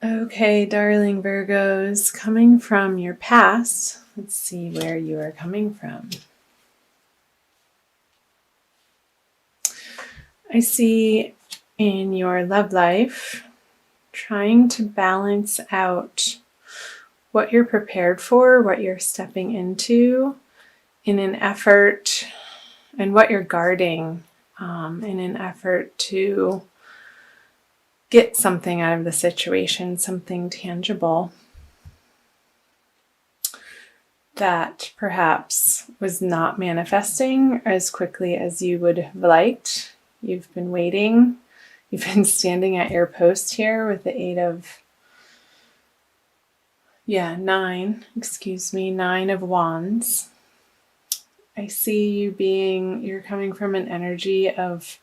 Okay, darling Virgos, coming from your past, let's see where you are coming from. I see in your love life trying to balance out what you're prepared for, what you're stepping into in an effort, and what you're guarding in an effort to get something out of the situation, something tangible that perhaps was not manifesting as quickly as you would have liked. You've been waiting. You've been standing at your post here with the nine of wands. I see you're coming from an energy of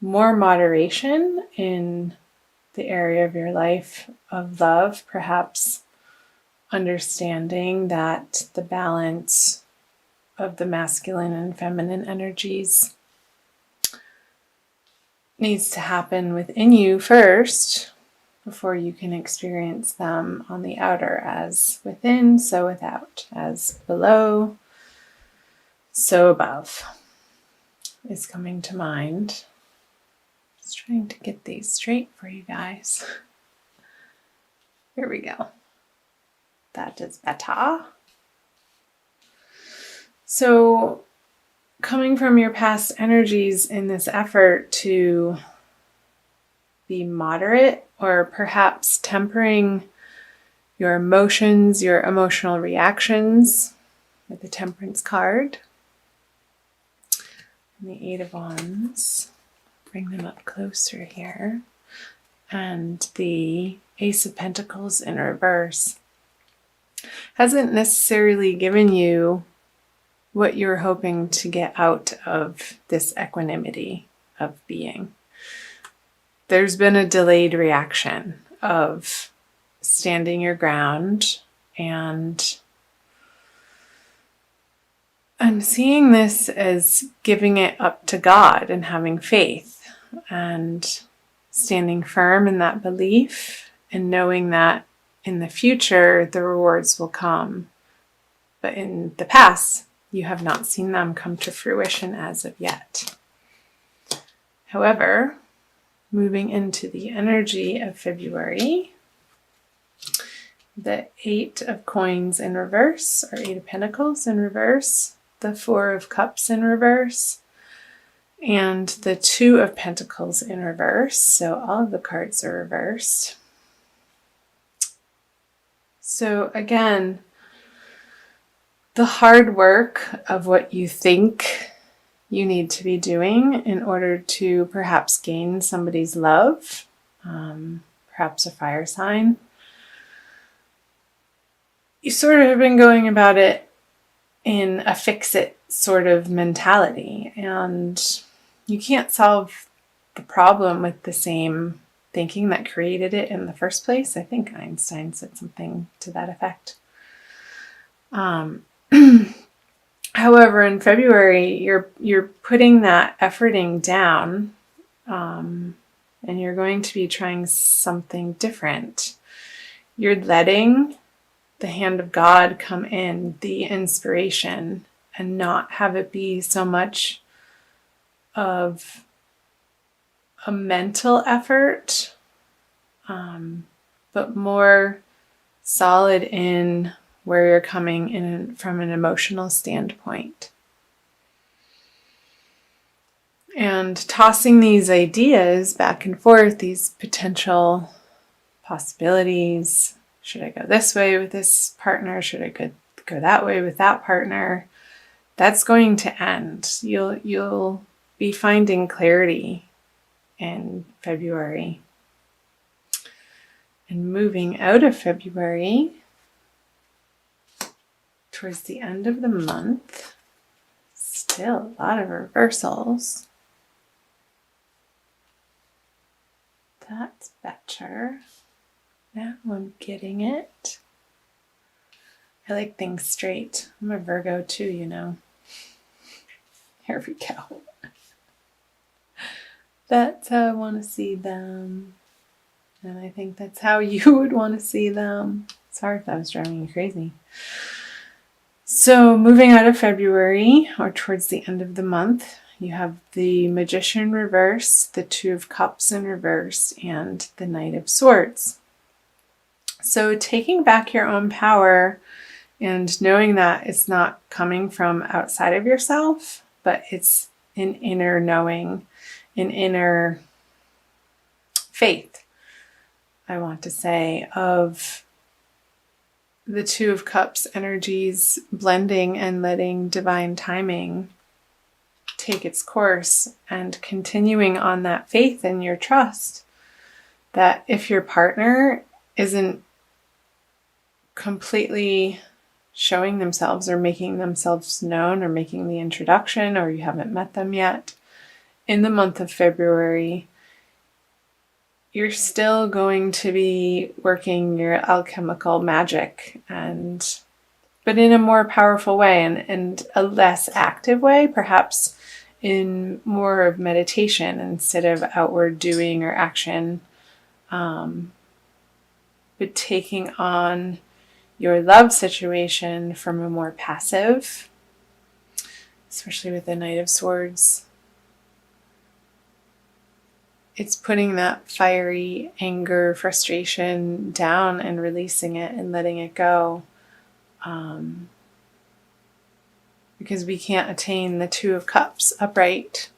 more moderation in the area of your life of love, perhaps understanding that the balance of the masculine and feminine energies needs to happen within you first before you can experience them on the outer. As within, so without. As below, so above is coming to mind. Just trying to get these straight for you guys. Here we go. That is better. So, coming from your past energies in this effort to be moderate, or perhaps tempering your emotions, your emotional reactions with the Temperance card. And the Eight of Wands. Bring them up closer here. And the Ace of Pentacles in reverse hasn't necessarily given you what you're hoping to get out of this equanimity of being. There's been a delayed reaction of standing your ground, and I'm seeing this as giving it up to God and having faith and standing firm in that belief and knowing that in the future the rewards will come. But in the past, you have not seen them come to fruition as of yet. However, moving into the energy of February, the Eight of Coins in reverse, or Eight of Pentacles in reverse, the Four of Cups in reverse, and the Two of Pentacles in reverse. So all of the cards are reversed. So again, the hard work of what you think you need to be doing in order to perhaps gain somebody's love, perhaps a fire sign. You sort of have been going about it in a fix-it sort of mentality, and you can't solve the problem with the same thinking that created it in the first place. I think Einstein said something to that effect. However, in February, you're putting that efforting down, and you're going to be trying something different. You're letting the hand of God come in, the inspiration, and not have it be so much of a mental effort, but more solid in where you're coming in from an emotional standpoint. And tossing these ideas back and forth, these potential possibilities. Should I go this way with this partner? Should I go that way with that partner? That's going to end. You'll be finding clarity in February. And moving out of February, towards the end of the month, still a lot of reversals. That's better. Now I'm getting it. I like things straight. I'm a Virgo too, you know. Here we go. That's how I want to see them. And I think that's how you would want to see them. Sorry if that was driving you crazy. So moving out of February, or towards the end of the month, you have the Magician reverse, the Two of Cups in reverse, and the Knight of Swords. So taking back your own power and knowing that it's not coming from outside of yourself, but it's an inner knowing, an inner faith, I want to say, of the Two of Cups energies blending and letting divine timing take its course, and continuing on that faith and your trust that if your partner isn't completely showing themselves or making themselves known or making the introduction, or you haven't met them yet, in the month of February, you're still going to be working your alchemical magic, but in a more powerful way and a less active way, perhaps in more of meditation instead of outward doing or action, but taking on your love situation from a more passive, especially with the Knight of Swords. It's putting that fiery anger, frustration down and releasing it and letting it go. Because we can't attain the Two of Cups upright.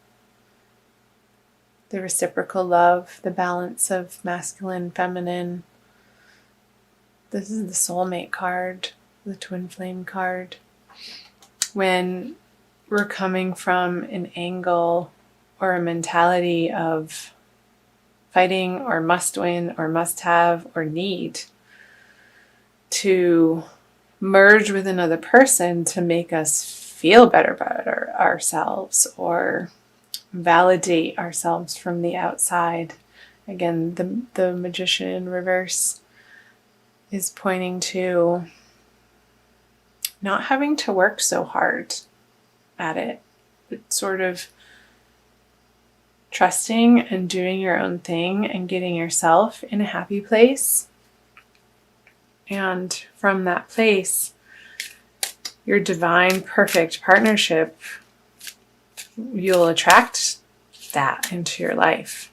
The reciprocal love, the balance of masculine, feminine. This is the soulmate card, the twin flame card. When we're coming from an angle or a mentality of fighting or must win or must have or need to merge with another person to make us feel better about ourselves or validate ourselves from the outside. Again, the Magician in reverse is pointing to not having to work so hard at it, but sort of trusting and doing your own thing and getting yourself in a happy place. And from that place, your divine, perfect partnership, you'll attract that into your life.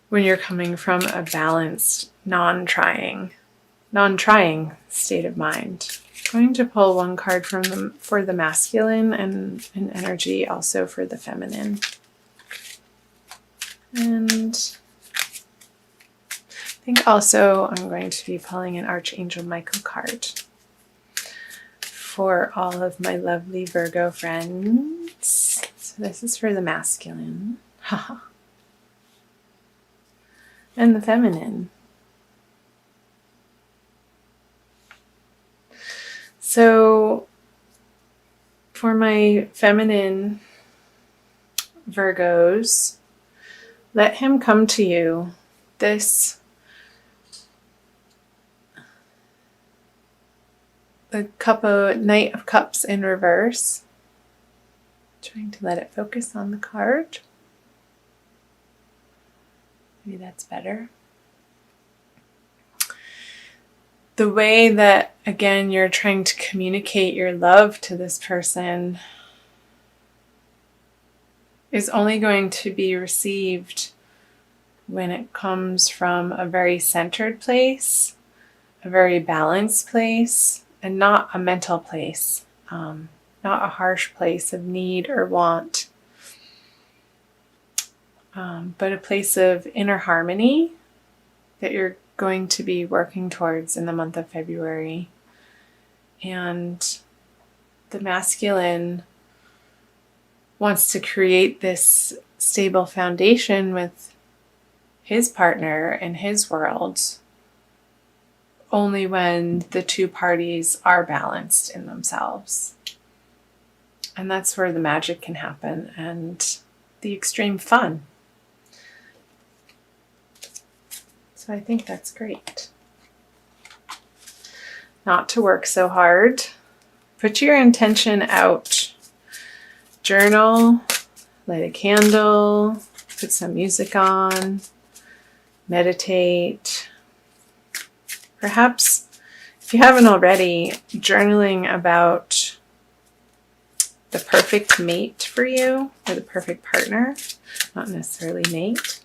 When you're coming from a balanced, non-trying state of mind. I'm going to pull one card for the masculine and an energy also for the feminine. And I think also I'm going to be pulling an Archangel Michael card for all of my lovely Virgo friends. So this is for the masculine. And the feminine. So for my feminine Virgos, let him come to you. The Knight of Cups in reverse. Trying to let it focus on the card. Maybe that's better. The way that, again, you're trying to communicate your love to this person is only going to be received when it comes from a very centered place, a very balanced place, and not a mental place, not a harsh place of need or want, but a place of inner harmony that you're going to be working towards in the month of February. And the masculine wants to create this stable foundation with his partner and his world only when the two parties are balanced in themselves. And that's where the magic can happen and the extreme fun. So I think that's great. Not to work so hard. Put your intention out. Journal, light a candle, put some music on, meditate. Perhaps, if you haven't already, journaling about the perfect mate for you, or the perfect partner, not necessarily mate.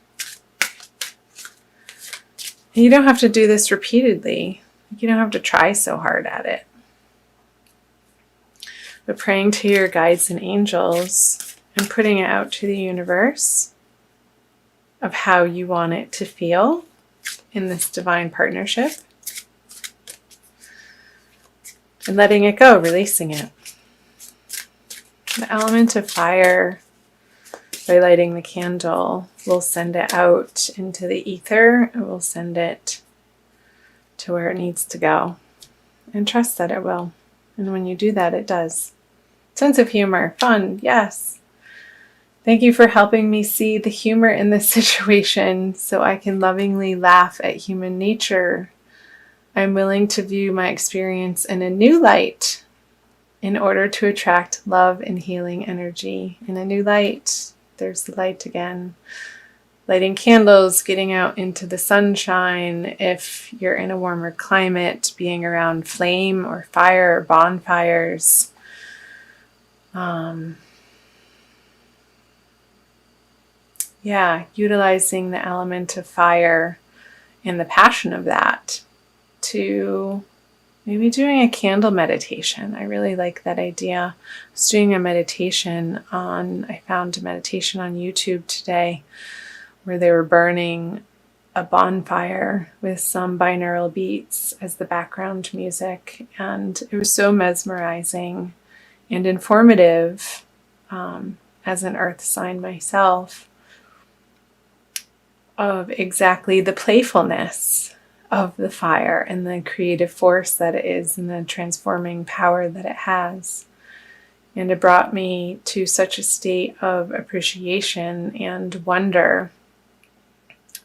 And you don't have to do this repeatedly. You don't have to try so hard at it. But praying to your guides and angels and putting it out to the universe of how you want it to feel in this divine partnership. And letting it go, releasing it. The element of fire, by lighting the candle, will send it out into the ether. It will send it to where it needs to go. And trust that it will. And when you do that, it does. Sense of humor, fun, yes. Thank you for helping me see the humor in this situation so I can lovingly laugh at human nature. I'm willing to view my experience in a new light in order to attract love and healing energy. In a new light, there's the light again. Lighting candles, getting out into the sunshine. If you're in a warmer climate, being around flame or fire or bonfires. Utilizing the element of fire and the passion of that to maybe doing a candle meditation. I really like that idea. I was doing a meditation I found a meditation on YouTube today where they were burning a bonfire with some binaural beats as the background music. And it was so mesmerizing and informative as an earth sign myself of exactly the playfulness of the fire and the creative force that it is and the transforming power that it has. And it brought me to such a state of appreciation and wonder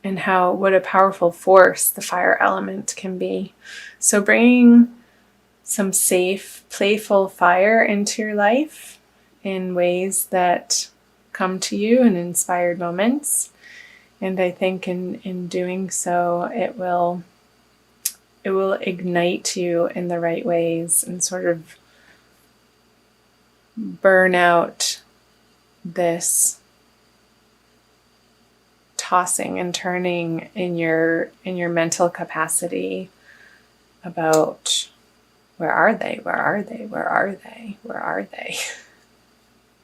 and what a powerful force the fire element can be. So bringing some safe, playful fire into your life in ways that come to you in inspired moments. And I think in doing so, it will ignite you in the right ways and sort of burn out this tossing and turning in your mental capacity about where are they? Where are they? Where are they? Where are they?